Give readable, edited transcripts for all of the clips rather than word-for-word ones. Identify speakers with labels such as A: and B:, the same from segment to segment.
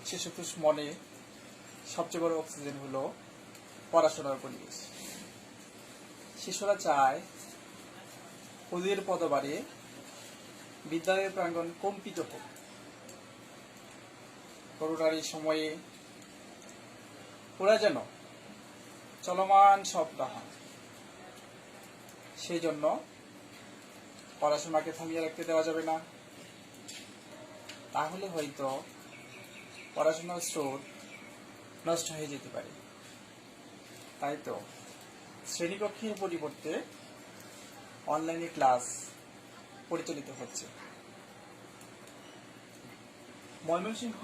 A: শিশুপুষ মনে সবচেয়ে বড় অক্সিজেন হলো পড়াশোনার পরিবেশ। শিশুরা চায় ওদের পদবারে বিদ্যালয়ের প্রাঙ্গণ কম্পিত হোক। করোনার এই সময়ে ওরা যেন চলমান শব্দ হয়, সেই জন্য পড়াশোনাকে থামিয়ে রাখতে দেওয়া যাবে না। তাহলে হয়তো পড়াশোনার স্রোত নষ্ট হয়ে যেতে পারে। তাই তো শ্রেণীকক্ষের পরিবর্তে অনলাইনে ক্লাস পরিচালিত হচ্ছে। ময়মনসিংহ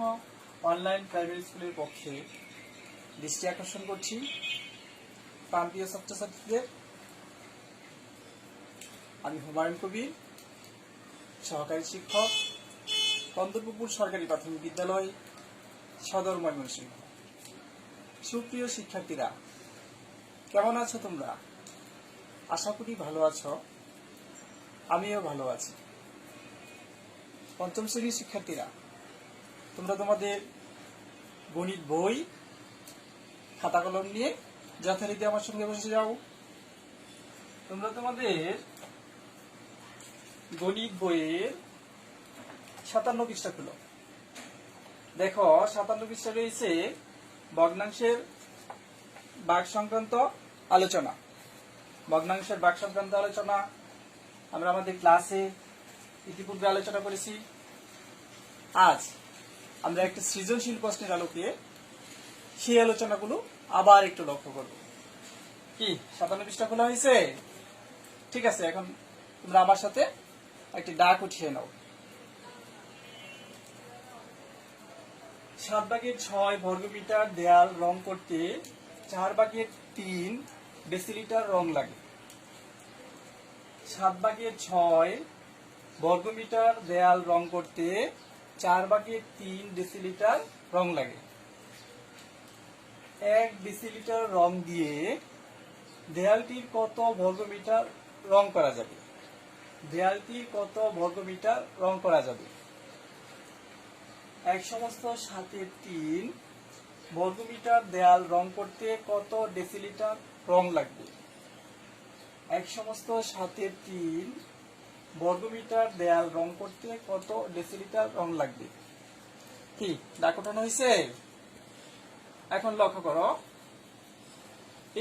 A: অনলাইন প্রাইমারি স্কুলের পক্ষে দৃষ্টি আকর্ষণ করছি প্রান্তীয় ছাত্রছাত্রীদের। আমি হুমায়ুন কবির, সহকারী শিক্ষক, কন্দরপুকুর সরকারি প্রাথমিক বিদ্যালয়, সদর ময়মনসিংহ। সুপ্রিয় শিক্ষার্থীরা, কেমন আছো তোমরা? আশা করি ভালো আছো, আমিও ভালো আছি। পঞ্চম শ্রেণীর শিক্ষার্থীরা, তোমরা তোমাদের গণিত বই খাতা কলম নিয়ে যথারীতি আমার সঙ্গে বসে যাও। তোমরা তোমাদের গণিত বইয়ের 57 পৃষ্ঠা খুলো। দেখো 57 পৃষ্ঠা রয়েছে ভগ্নাংশের ভাগ সংক্রান্ত আলোচনা। ভগ্নাংশের ভাগ সংক্রান্ত আলোচনা আমরা আমাদের ক্লাসে ইতিপূর্বে আলোচনা করেছি। আজ আমরা একটা সৃজনশীল প্রশ্নের আলোকে সেই আলোচনাগুলো আবার একটু লক্ষ্য করব। কি 57 পৃষ্ঠা খোলা হয়েছে? ঠিক আছে, এখন তোমরা আমার সাথে একটি ডাক উঠিয়ে নাও। 7/6 বর্গমিটার দেয়াল রং করতে 4/3 ডেসিলিটার রং লাগে। 7/6 বর্গমিটার দেয়াল রং করতে 4/3 ডেসিলিটার রং লাগে। 1 ডেসিলিটার রং দিয়ে দেয়ালটির কত বর্গমিটার রং করা যাবে? দেয়ালটির কত বর্গমিটার রং করা যাবে? 1/7 বর্গমিটার দেয়াল রং করতে কত ডেসিলিটার রং লাগবে? 1/7 বর্গমিটার দেয়াল রং করতে কত ডেসিলিটার রং লাগবে? কি দাগ ওঠানো হয়েছে? এখন লক্ষ্য করো,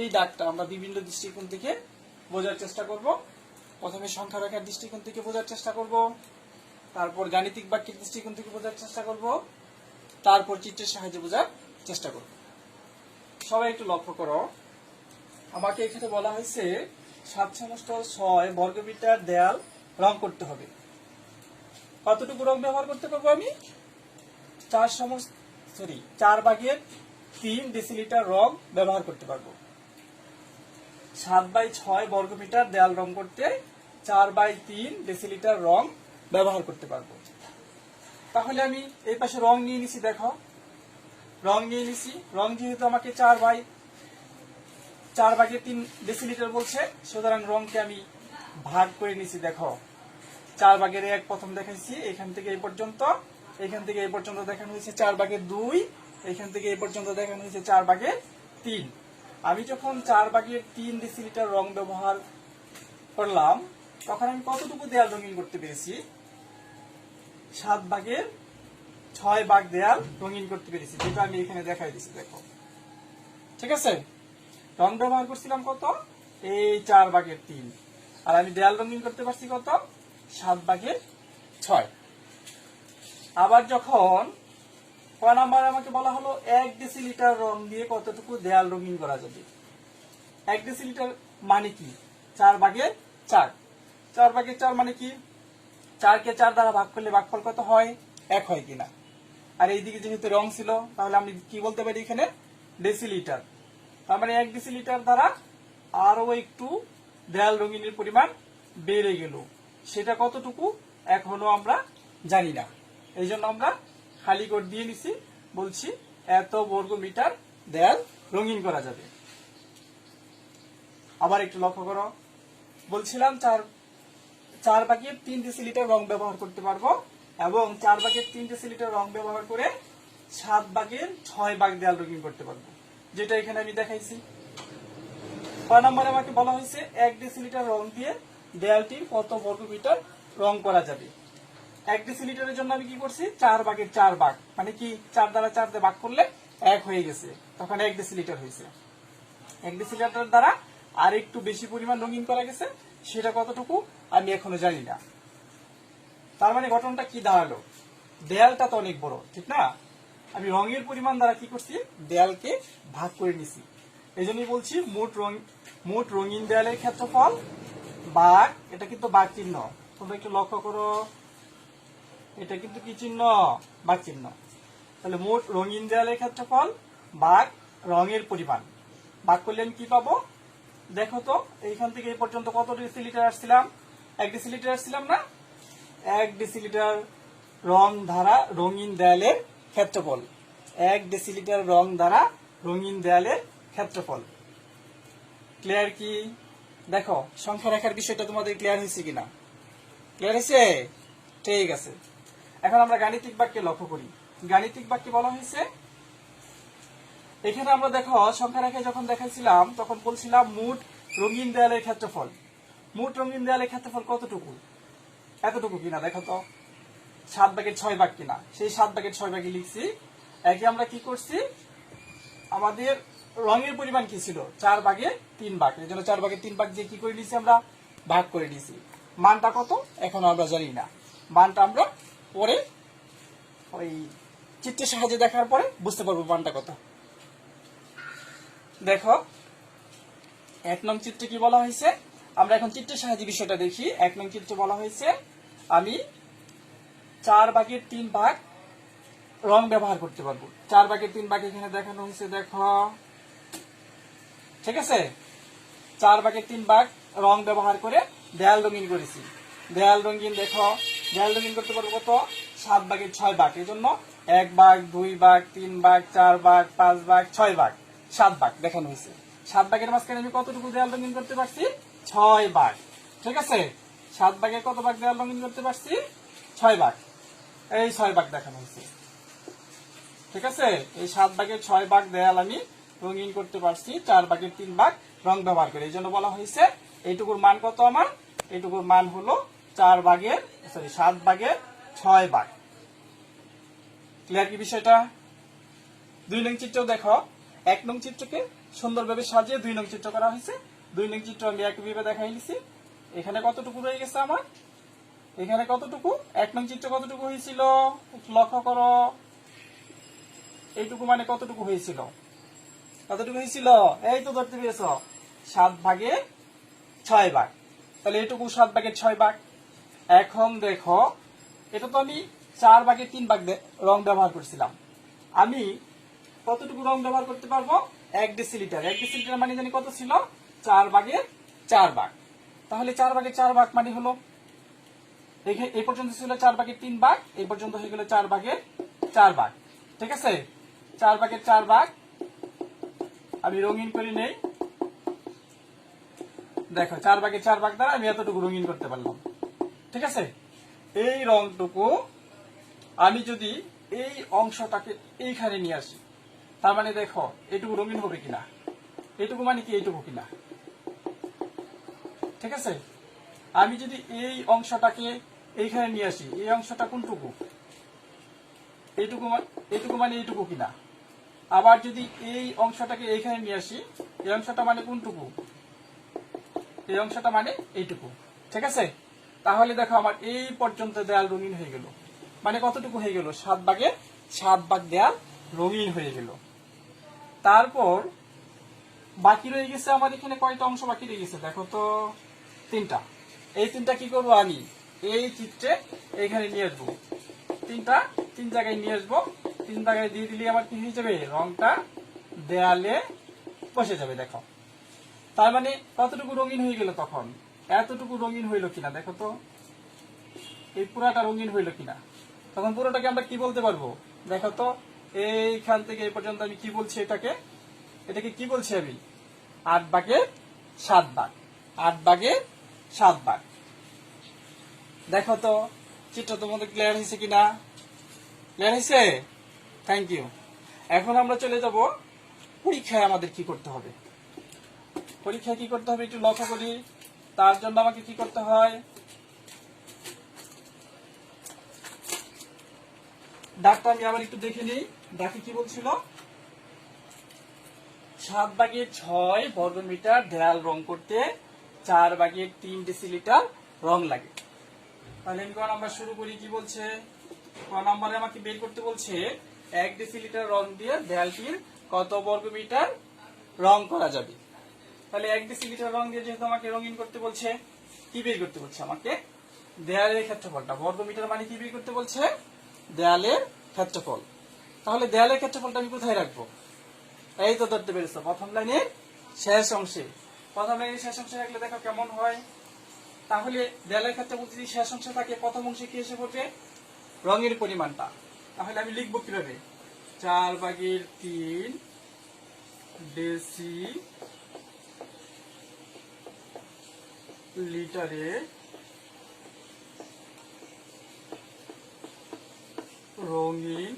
A: এই দাগটা আমরা বিভিন্ন দৃষ্টিকোণ থেকে বোঝার চেষ্টা করব। প্রথমে সংখ্যা রেখার দৃষ্টিকোণ থেকে বোঝার চেষ্টা করব, তারপর গাণিতিক বাক্যের দৃষ্টিকোণ থেকে বোঝার চেষ্টা করব, তারপর চিত্রের সাহায্যে বোঝার চেষ্টা করব। সবাই একটু লক্ষ্য করো, আমাকে এখানে বলা হয়েছে 7/6 বর্গমিটার দেয়াল রং করতে হবে। কতটুকু রং ব্যবহার করতে পারবো আমি? 4/3 ডেসিলিটার রং ব্যবহার করতে পারবো। 7/6 বর্গমিটার দেয়াল রং করতে 4/3 ডেসিলিটার রং ব্যবহার করতে পারবো। তাহলে আমি এই পাশে রং নিয়ে নিছি। দেখো, রং নিয়ে নিছি। রং যেহেতু আমাকে 4/3 ডেসিলিটার বলছে, সুতরাং রংকে আমি ভাগ করে নিছি। দেখো, 4/1 প্রথম দেখাইছি, এখান থেকে এই পর্যন্ত, এখান থেকে এই পর্যন্ত দেখানো হয়েছে 4/2, এখান থেকে এই পর্যন্ত দেখানো হয়েছে 4/3। আমি যখন 4/3 ডেসিলিটার রং ব্যবহার করলাম, তখন আমি কতটুকু দেয়াল রঙিন করতে পেরেছি? 7/6 ভাগ দেয়াল রঙিন করতে পেরেছি, যেটা আমি এখানে দেখাই দিচ্ছি। দেখো, ঠিক আছে, রং ব্যবহার করছিলাম কত? এই 4/3, আর আমি দেয়াল রঙিন করতে পারছি কত? 7/6। আবার যখন ক নাম্বার আমাকে বলা হলো 1 ডেসিলিটার রং দিয়ে কতটুকু দেয়াল রঙিন করা যাবে। 1 ডেসিলিটার মানে কি? 4/4। 4/4 মানে কি? 4কে 4 দ্বারা ভাগ করলে ভাগফল কত হয়? 1 হয় কিনা? আর এইদিকে যেহেতু রং ছিল, তাহলে আমি কি বলতে পারি এখানে? ডেসিলিটার। তার মানে 1 ডেসিলিটার দ্বারা আরো একটু দেয়াল রঙিনের পরিমাণ বেড়ে গেল। সেটা কতটুকু এখনো আমরা জানি না, এই জন্য আমরা খালি করে দিয়ে নিছি, বলছি এত বর্গমিটার দেয়াল রঙিন করা যাবে। আবার একটু লক্ষ্য করো, বলছিলাম 4/3 ডেসিলিটার রং ব্যবহার করতে পারবো, এবং 4/3 ডেসিলিটার রং ব্যবহার করে 7/6 দেয়াল রঙিন করতে পারবো, যেটা এখানে আমি দেখাইছি। 6 নম্বরে আমাকে বলা হয়েছে 1 ডেসিলিটার রং দিয়ে দেয়ালটির কত বর্গমিটার রং করা যাবে। 1 ডেসিলিটারের জন্য আমি কি করছি, 4/4 ভাগ, মানে কি 4 দ্বারা 4 দিয়ে ভাগ করলে 1 হয়ে গেছে, তখন 1 ডেসিলিটার হয়েছে। 1 ডেসিলিটার দ্বারা আর একটু বেশি পরিমাণ রঙিন করা গেছে, সেটা কতটুকু আমি এখনো জানি না। তার মানে ঘটনাটা কি দাঁড়ালো, দেয়ালটা তো অনেক বড়, ঠিক না? আমি রঙের পরিমাণ দ্বারা কি করছি, দেয়ালকে ভাগ করে নিছি। এই জন্যই বলছি মোট রঙিন দেয়ালের ক্ষেত্রফল ভাগ, এটা কিন্তু ভাগ চিহ্ন, তোমরা একটু লক্ষ্য করো, এটা কিন্তু কি চিহ্ন, ভাগ চিহ্ন। তাহলে মোট রঙিন দেয়ালের ক্ষেত্রফল ভাগ রঙের পরিমাণ, ভাগ করলে আমি কি পাবো, দেখো তো এইখান থেকে এই পর্যন্ত কত ডেসিলিটার আসছিলাম, 1 ডেসিলিটার আসছিলাম না? 1 ডেসিলিটার রং ধারা রঙিন দেয়ালের ক্ষেত্রফল, 1 ডেসিলিটার রং দ্বারা রঙিন দেয়ালের ক্ষেত্রফল। ক্লিয়ার কি? দেখো সংখ্যা রেখার বিষয়টা তোমাদের ক্লিয়ার হয়েছে কিনা? ক্লিয়ার হয়েছে? ঠিক আছে। এখন আমরা গাণিতিক বাক্যে লক্ষ্য করি। গাণিতিক বাক্যে বলা হয়েছে, এখানে আমরা দেখো সংখ্যা রেখায় যখন দেখাইছিলাম তখন বলছিলাম মোট রঙিন দেয়ালের ক্ষেত্রফল। মোট রঙিন দেয়ালের ক্ষেত্রফল কতটুকু, এতটুকু কিনা দেখো তো, 7/6 কিনা, সেই 7/6 লিখছি। একে আমরা কি করছি, আমাদের রঙের পরিমাণ কি ছিল, 4/3, এই জন্য 4/3 দিয়ে কি করে নিয়েছি, আমরা ভাগ করে নিয়েছি। মানটা কত এখন আমরা জানি না, মানটা আমরা পরে ওই চিত্রের সাহায্যে দেখার পরে বুঝতে পারবো মানটা কত। দেখো 1 নং চিত্রে কি বলা হয়েছে, আমরা এখন চিত্রের সাহায্যে বিষয়টা দেখি। 1 নং চিত্রে বলা হয়েছে আমি 4/3 ভাগ রং ব্যবহার করতে পারবো। 4/3 ভাগ এখানে দেখানো হয়েছে, দেখো ঠিক আছে। 4/3 ভাগ রং ব্যবহার করে দেয়াল রঙিন করেছি। দেয়াল রঙিন দেখো, দেয়াল রঙিন করতে পারবো কত, 7/6 ভাগ। এই জন্য 1 ভাগ, 2 ভাগ, 3 ভাগ, 4 ভাগ, 5 ভাগ, 6 ভাগ, 7 ভাগ দেখানো হয়েছে। 7 ভাগের মাঝখানে আমি কতটুকু দেয়াল রঙিন করতে পারছি, 6 ভাগ। ঠিক আছে, 7 ভাগে কত ভাগ দেয়াল রঙিন করতে পারছি, 6 ভাগ। এই 6 ভাগ দেখানো হয়েছে। ঠিক আছে, এই 7/6 ভাগ দেয়াল আমি রঙিন করতে পারছি 4/3 ভাগ রং ব্যবহার করে। এই জন্য বলা হয়েছে এইটুকুর মান কত, আমার এইটুকুর মান হলো 7/6 ভাগ। ক্লিয়ার কি বিষয়টা? 2 নং চিত্র দেখো, 1 নং চিত্রকে সুন্দরভাবে সাজিয়ে 2 নং চিত্র করা হয়েছে। 2 নং চিত্র আমি একইভাবে দেখাই নিছি। এখানে কতটুকু রয়ে গেছে আমার, এখানে কতটুকু, 1 নং চিত্র কতটুকু হয়েছিল একটু লক্ষ্য করো, এইটুকু মানে কতটুকু হয়েছিল, কতটুকু হয়েছিল, এই তো ধরতে পেরেছ, 7/6 ভাগ। তাহলে এইটুকু 7/6 ভাগ। এখন দেখো এটা তো আমি 4/3 ভাগ রং ব্যবহার করছিলাম, আমি কতটুকু রং ব্যবহার করতে পারবো, 1 ডেসিলিটার। 1 ডেসিলিটার মানে জানি কত ছিল, 4/4 ভাগ। তাহলে 4/4 ভাগ মানে হলো এই পর্যন্ত ছিল 4/3 ভাগ, এই পর্যন্ত হয়ে গেল 4/4 ভাগ। ঠিক আছে, 4/4 ভাগ আমি রঙিন করে নেই। দেখো 4/4 ভাগ দ্বারা আমি এতটুকু রঙিন করতে পারলাম। ঠিক আছে, এই রংটুকু আমি যদি এই অংশটাকে এইখানে নিয়ে আসি, তার মানে দেখো এইটুকু রঙিন হবে কিনা, এইটুকু মানে কি এইটুকু কিনা। ঠিক আছে, আমি যদি এই অংশটাকে এইখানে নিয়ে আসি, এই অংশটা কোনটুকু, এইটুকু মানে এইটুকু কিনা। আবার যদি এই অংশটাকে এইখানে নিয়ে আসি, এই অংশটা মানে কোনটুকু, এই অংশটা মানে এইটুকু। ঠিক আছে, তাহলে দেখো আমার এই পর্যন্ত দেয়াল রঙিন হয়ে গেল, মানে কতটুকু হয়ে গেল, 7/7 ভাগ দেয়াল রঙিন হয়ে গেল। তারপর বাকি রয়ে গেছে আমার এখানে কয়টা অংশ বাকি রয়ে গেছে, দেখো তো 3টা। এই 3টা কি করবো, আমি এই চিত্রে এইখানে নিয়ে আসবো, 3 জায়গায় নিয়ে আসবো। 3 জায়গায় দিয়ে দিলে আমার কি হয়ে যাবে, রংটা দেয়ালে বসে যাবে। দেখো তার মানে কতটুকু রঙিন হয়ে গেল, তখন এতটুকু রঙিন হইলো কিনা, দেখো তো এই পুরাটা রঙিন হইলো কিনা। তখন পুরোটাকে আমরা কি বলতে পারবো, দেখো তো এইখান থেকে এই পর্যন্ত আমি কি বলছি, এটাকে কি বলছি আমি, 8/7 ভাগ। 8/7 ভাগ। দেখো তো চিত্র তোমাদের ক্লিয়ার হয়েছে কিনা, ক্লিয়ার হয়েছে? Thank you. এখন আমরা চলে যাব পরীক্ষায় আমাদের কি করতে হবে। পরীক্ষায় কি করতে হবে একটু লক্ষ্য করি। তার জন্য আমাকে কি করতে হয়, দাগটা আমি আবার একটু দেখে নিই। দেখি কি বলছিল, 7/6 বর্গমিটার দেয়াল রং করতে 4/3 ডেসিলিটার রং লাগে। তাহলে আমি ক নাম্বার শুরু করি। কি বলছে, ক নাম্বারে আমাকে বের করতে বলছে 1 ডেসিলিটার রং দিয়ে দেয়ালটির কত বর্গমিটার রং করা যাবে। তাহলে 1 ডেসিলিটার রং দিয়ে যেহেতু আমাকে রঙিন করতে বলছে, কি বের করতে বলছে আমাকে, দেয়ালের ক্ষেত্রফলটা। বর্গমিটার মানে কি বের করতে বলছে, দেয়ালের ক্ষেত্রফল। তাহলে দেয়ালের ক্ষেত্রফলটা আমি কোথায় রাখবো, এই তো ধরতে পেরেছ, প্রথম লাইনের শেষ অংশে। প্রথম লাইনের শেষ অংশে রাখলে দেখো কেমন হয়। তাহলে দেয়ালের ক্ষেত্রফল যদি শেষ অংশে থাকে, প্রথম অংশে কি এসে পড়বে, রঙের পরিমাণটা। তাহলে আমি লিখবো কিভাবে, 4/3 ডেসি লিটারে রঙিন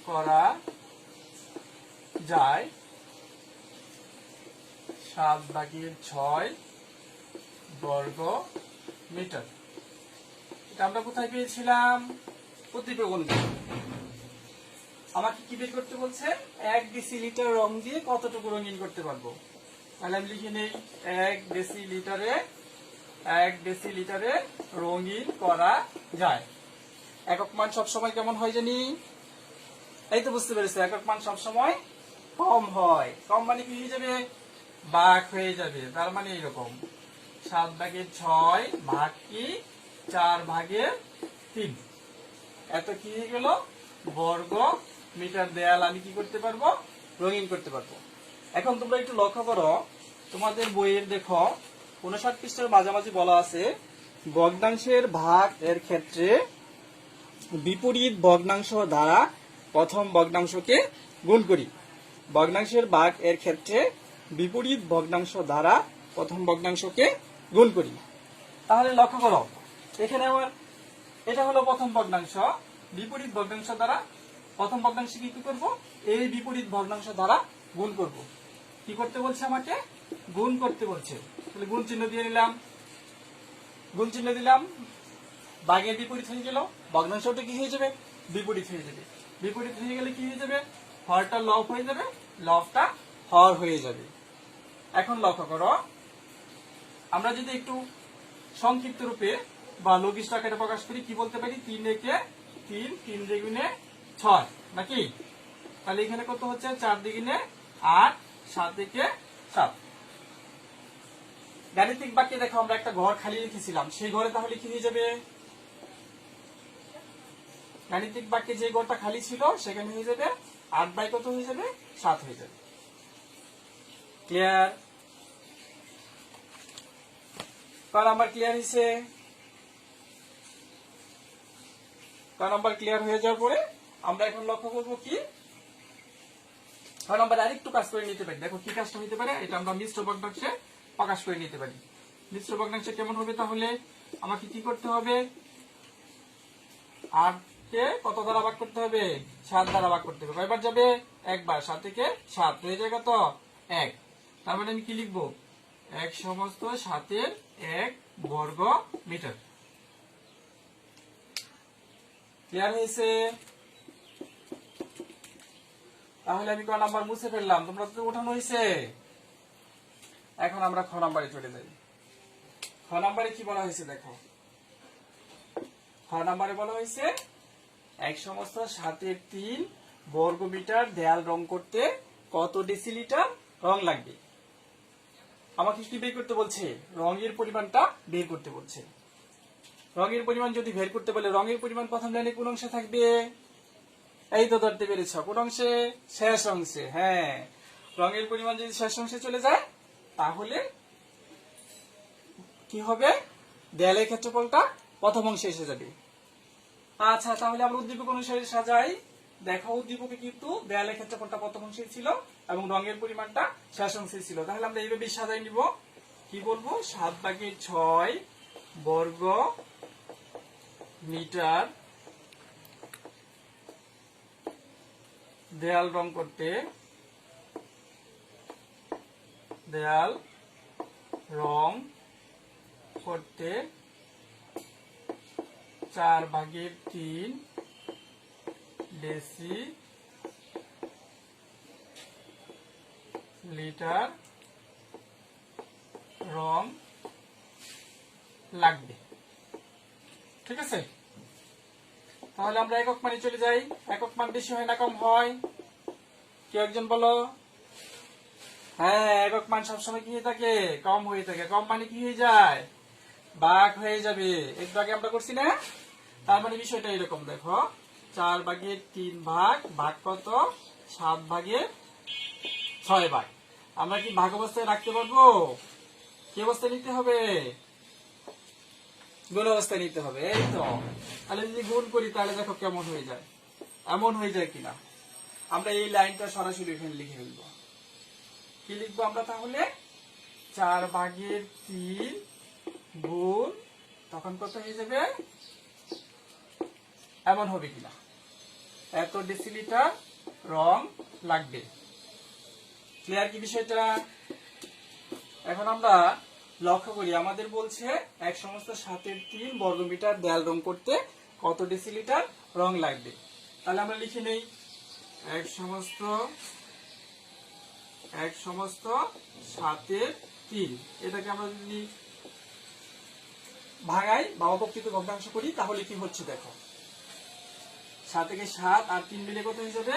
A: করা যায় 7/6 বর্গ মিটার। এটা আমরা কোথায় পেয়েছিলাম, উদ্দীপক অনুযায়ী। আমাকে কি বের করতে বলছে, 1 ডেসিলিটার রং দিয়ে কতটুকু রঙিন করতে পারবো। তাহলে আমি লিখে নেই 1 ডেসিলিটারে রঙিন করা যায়। একক মান সবসময় কেমন হয় জানি, এই তো বুঝতে পেরেছি, একক মান সবসময় কম হয়। কম মানে কি হয়ে যাবে, ভাগ হয়ে যাবে। তার মানে এইরকম 7/6 ভাগ কি 4/3, এত কি হয়ে গেল, বর্গ মিটার দেয়াল আমি কি করতে পারবো, রঙিন করতে পারবো। এখন তোমরা একটু লক্ষ্য করো, তোমাদের বইয়ের দেখো 59 পৃষ্ঠার মাঝামাঝি বলা আছে, ভগ্নাংশের ভাগ এর ক্ষেত্রে বিপরীত ভগ্নাংশ দ্বারা প্রথম ভগ্নাংশকে গুণ করি। ভগ্নাংশের ভাগ এর ক্ষেত্রে বিপরীত ভগ্নাংশ দ্বারা প্রথম ভগ্নাংশকে গুণ করি। তাহলে লক্ষ্য করো, এখানে আমার এটা হলো প্রথম ভগ্নাংশ, বিপরীত ভগ্নাংশ দ্বারা প্রথম ভগ্নাংশ কি করব, এই বিপরীত ভগ্নাংশ দ্বারা গুণ করব। কি করতে বলছে আমাকে, গুণ করতে বলছে। তাহলে গুণ চিহ্ন দিয়ে নিলাম, গুণ চিহ্ন দিলাম, ভাগের বিপরীত হয়ে গেল, ভগ্নাংশটা কি হয়ে যাবে, বিপরীত হয়ে যাবে। বিপরীত হয়ে গেলে কি হয়ে যাবে, হরটা লব হয়ে যাবে, লবটা হর হয়ে যাবে। এখন লক্ষ্য করো, আমরা যদি একটু সংক্ষিপ্ত রূপে বা লঘিষ্ঠ আকারে প্রকাশ করি, কি বলতে পারি, 3 একে 3, 3 দ্বিগুণে 6 নাকি। তাহলে এখানে কত হচ্ছে, 4 দ্বিগুণে 8, 7 একে 7। গাণিতিক বাক্যে দেখো আমরা একটা ঘর খালি রেখেছিলাম, সেই ঘরে তাহলে কি হয়ে যাবে, গাণিতিক বাক্যে যে ঘরটা খালি ছিল সেখানে হয়ে যাবে 8 কত হয়ে যাবে, 7 হয়ে যাবে। ক্লিয়ার, ক নাম্বার ক্লিয়ার হয়েছে। ক নাম্বার ক্লিয়ার হয়ে যাওয়ার পরে আমরা এখন লক্ষ্য করবো কি, ক নাম্বার আরেকটু কাজ করে নিতে পারি। দেখো কি কাজটা হতে পারে, এটা আমরা মিশ্র ভগ্নাংশে প্রকাশ করে নিতে পারি। মিশ্র ভগ্নাংশে কেমন হবে, তাহলে আমাকে কি করতে হবে, 8 কে কত দ্বারা ভাগ করতে হবে, 7 দ্বারা ভাগ করতে হবে। কয়বার যাবে, একবার। 7 থেকে 7 হয়ে যায় কত, 1। তার মানে আমি কি লিখবো, 1 সমস্ত 7 1 বর্গ মিটার। ক্লিয়ার হয়েছে। তাহলে আমি ক নাম্বার মুছে ফেললাম, তোমরা তো উঠানো হয়েছে। এখন আমরা খ নাম্বারে চলে যাই। খ নাম্বারে কি বলা হয়েছে দেখো, খ নাম্বারে বলা হয়েছে 1 সমস্ত 7/3 বর্গ মিটার দেয়াল রং করতে কত ডেসিলিটার রং লাগবে। আমাকে কি বের করতে বলছে, রঙের পরিমাণটা বের করতে বলছে। রঙের পরিমাণ যদি বের করতে বলে, রঙের পরিমাণ প্রথম লাইনে কোন অংশে থাকবে, এই তো ধরতে পেরেছ, কোন অংশে, শেষ অংশে। হ্যাঁ, রঙের পরিমাণ যদি শেষ অংশে চলে যায় তাহলে কি হবে, দেয়ালের ক্ষেত্রফলটা প্রথম অংশে এসে যাবে। আচ্ছা, তাহলে আমরা উদ্দীপক অনুসারে সাজাই। দেখো উদ্দীপকে কিন্তু দেয়ালের ক্ষেত্রফলটা প্রথম অংশে ছিল এবং রঙের পরিমাণটা শেষ অংশে ছিল। তাহলে আমরা এইভাবে সাজাই নিব, কি বলবো, 7/6 বর্গ মিটার দেয়াল রং করতে, দেয়াল রং করতে 4/3 ডেসিলিটার রং লাগবে। ঠিক আছে, তাহলে আমরা একক মানে চলে যাই। একক মান বেশি হয় না কম হয়? কেউ একজন বলো। হ্যাঁ, একক মান সবসময় কি হয়ে থাকে? কম হয়ে থাকে। কম মানে কি হয়ে যায়? ভাগ হয়ে যাবে। একটু আগে আমরা করছি না? তার মানে বিষয়টা এরকম, দেখো 4/3 ভাগ ভাগ কত? 7/6 ভাগ। আমরা কি ভাগ অবস্থায় রাখতে পারবো? কি অবস্থায় নিতে হবে? গুণ অবস্থায় নিতে হবে। এই তো, তাহলে যদি গুণ করি তাহলে দেখো কেমন হয়ে যায়, এমন হয়ে যায় কিনা। আমরা এই লাইনটা সরাসরি এখানে লিখে ফেলবো। কি লিখবো আমরা তাহলে? 4/3 গুণ, তখন কত হয়ে যাবে? এমন হবে কিনা, এত ডেসিলিটার রং লাগবে। ক্লিয়ার কি বিষয়টা? এখন আমরা লক্ষ্য করি, আমাদের বলছে 1/7 বর্গমিটার দেয়াল রং করতে কত ডেসিলিটার রং লাগবে। তাহলে আমরা লিখে নেই 1/7 এটাকে আমরা যদি ভাগাই বা অবকৃত ভগ্নাংশ করি তাহলে কি হচ্ছে দেখো, 7 থেকে 7 আর 3 মিলে কত হয়ে যাবে?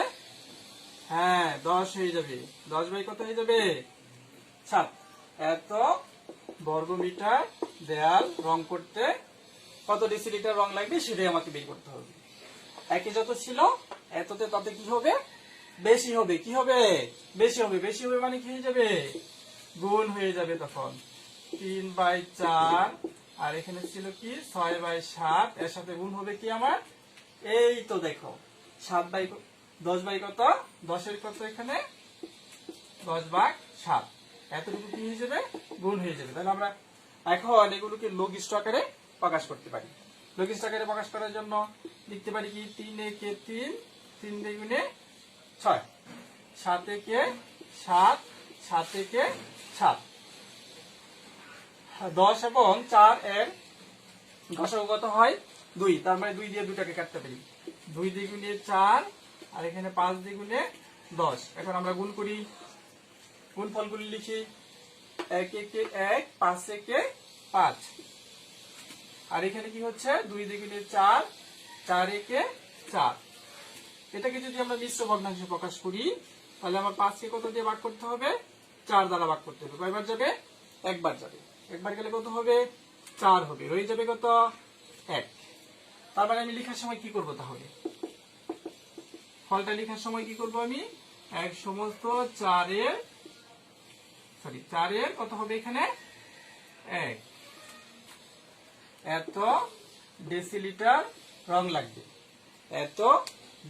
A: হ্যাঁ, 10 হয়ে যাবে। 10 কত হয়ে যাবে? 7। এত বর্গমিটার দেয়াল রং করতে কত ডেসিলিটার রং লাগবে সেটাই আমাকে বের করতে হবে। একে যত ছিল এততে তাতে কি হবে? বেশি হবে। কি হবে? বেশি হবে। বেশি হবে মানে কি হয়ে যাবে? গুণ হয়ে যাবে। তখন 3/4 আর এখানে ছিল কি 6/7, এর সাথে গুণ হবে কি আমার? এই তো দেখো 10 কত? 10 কত এখানে? 10/7। এতটুকু কি হয়ে যাবে? গুণ হয়ে যাবে। তাহলে আমরা এখন এগুলোকে লঘিষ্ঠ আকারে প্রকাশ করতে পারি। লঘিষ্ঠ আকারে প্রকাশ করার জন্য লিখতে পারি কি? 3 একে 3, 3 দ্বিগুণে 6, 7 একে 7, 7 একে 7। 10 এবং 4 এর দশক কত হয়? 2। তার মানে 2 দিয়ে 2টাকে কাটতে পারি। 2 দ্বিগুণে 4 আর এখানে 5 দ্বিগুণে 10। এখন আমরা গুণ করি, গুণফলগুলি লিখি। 1 একে 1, 5 একে 5। আর এখানে কি হচ্ছে? 2 দ্বিগুণে 4, 4 একে 4। এটাকে যদি আমরা মিশ্র ভগ্নাংশে প্রকাশ করি তাহলে আমার 5 কে কত দিয়ে ভাগ করতে হবে? 4 দ্বারা ভাগ করতে হবে। কয়বার যাবে? একবার যাবে। একবার গেলে কত হবে? 4 হবে। রয়ে যাবে কত? 1। তার মানে আমি লেখার সময় কি করব তাহলে? ফলটা লেখার সময় কি করব আমি? 4 এর কত হবে এখানে? 1। এত ডেসিলিটার রং লাগবে। এত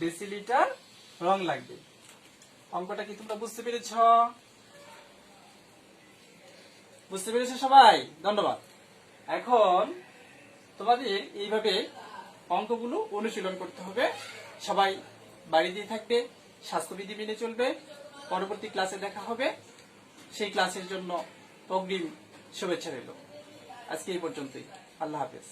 A: ডেসিলিটার রং লাগবে। অঙ্কটা কি তোমরা বুঝতে পেরেছ? বুঝতে পেরেছো সবাই? ধন্যবাদ। এখন তোমাদের এইভাবে অঙ্কগুলো অনুশীলন করতে হবে। সবাই বাড়িতেই থাকবে, স্বাস্থ্যবিধি মেনে চলবে। পরবর্তী ক্লাসে দেখা হবে। সেই ক্লাসের জন্য অগ্রিম শুভেচ্ছা রইল। আজকে এই পর্যন্তই। আল্লাহ হাফেজ।